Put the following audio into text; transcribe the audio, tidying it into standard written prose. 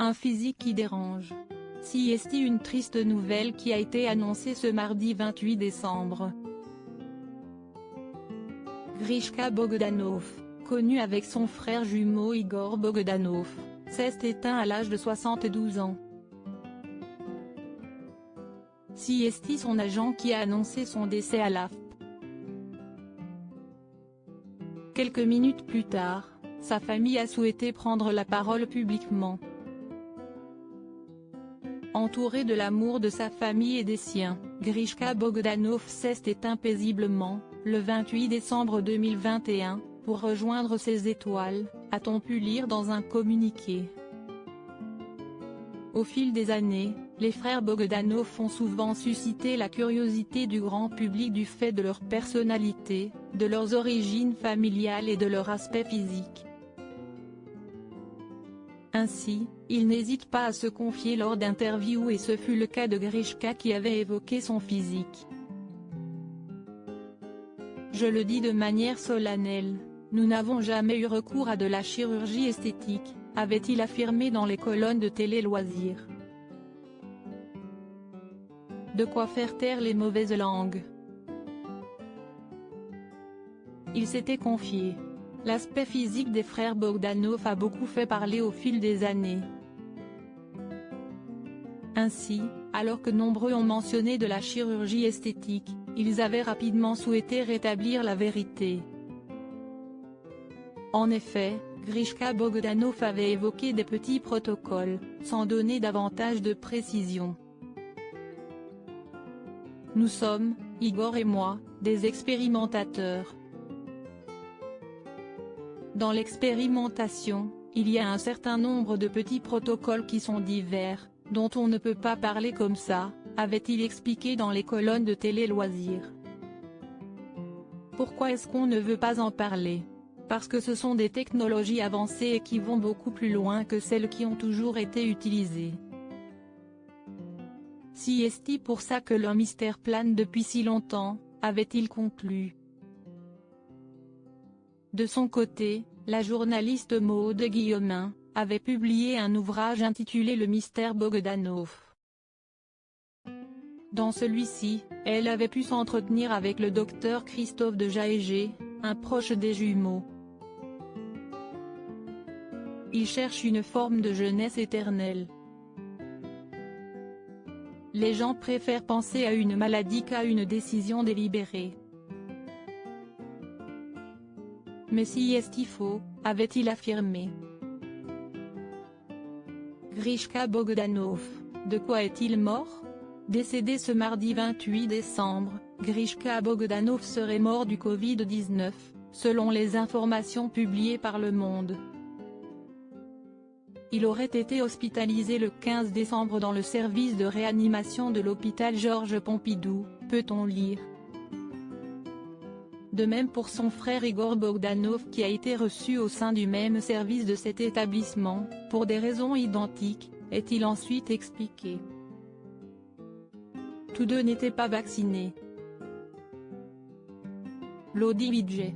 Un physique qui dérange. Si est une triste nouvelle qui a été annoncée ce mardi 28 décembre. Grishka Bogdanov, connu avec son frère jumeau Igor Bogdanov, s'est éteint à l'âge de 72 ans. Si est son agent qui a annoncé son décès à l'AFP. Quelques minutes plus tard, sa famille a souhaité prendre la parole publiquement. Entouré de l'amour de sa famille et des siens, Grishka Bogdanov s'est éteint paisiblement, le 28 décembre 2021, pour rejoindre ses étoiles, a-t-on pu lire dans un communiqué. Au fil des années, les frères Bogdanov ont souvent suscité la curiosité du grand public du fait de leur personnalité, de leurs origines familiales et de leur aspect physique. Ainsi, ils n'hésitent pas à se confier lors d'interviews et ce fut le cas de Grishka qui avait évoqué son physique. Je le dis de manière solennelle, nous n'avons jamais eu recours à de la chirurgie esthétique, avait-il affirmé dans les colonnes de Télé Loisirs. De quoi faire taire les mauvaises langues. Il s'était confié. L'aspect physique des frères Bogdanov a beaucoup fait parler au fil des années. Ainsi, alors que nombreux ont mentionné de la chirurgie esthétique, ils avaient rapidement souhaité rétablir la vérité. En effet, Grishka Bogdanov avait évoqué des petits protocoles, sans donner davantage de précision. Nous sommes, Igor et moi, des expérimentateurs. Dans l'expérimentation, il y a un certain nombre de petits protocoles qui sont divers, dont on ne peut pas parler comme ça, avait-il expliqué dans les colonnes de Télé Loisirs. Pourquoi est-ce qu'on ne veut pas en parler? Parce que ce sont des technologies avancées et qui vont beaucoup plus loin que celles qui ont toujours été utilisées. Si est pour ça que le mystère plane depuis si longtemps, avait-il conclu. De son côté, la journaliste Maude Guillaumin, avait publié un ouvrage intitulé Le mystère Bogdanov. Dans celui-ci, elle avait pu s'entretenir avec le docteur Christophe de Jaégé, un proche des jumeaux. Il cherche une forme de jeunesse éternelle. Les gens préfèrent penser à une maladie qu'à une décision délibérée. Mais si est faux, avait-il affirmé. Grishka Bogdanov, de quoi est-il mort? Décédé ce mardi 28 décembre, Grishka Bogdanov serait mort du Covid-19, selon les informations publiées par Le Monde. Il aurait été hospitalisé le 15 décembre dans le service de réanimation de l'hôpital Georges Pompidou, peut-on lire. De même pour son frère Igor Bogdanov qui a été reçu au sein du même service de cet établissement, pour des raisons identiques, est-il ensuite expliqué. Tous deux n'étaient pas vaccinés. Lodi Vidje.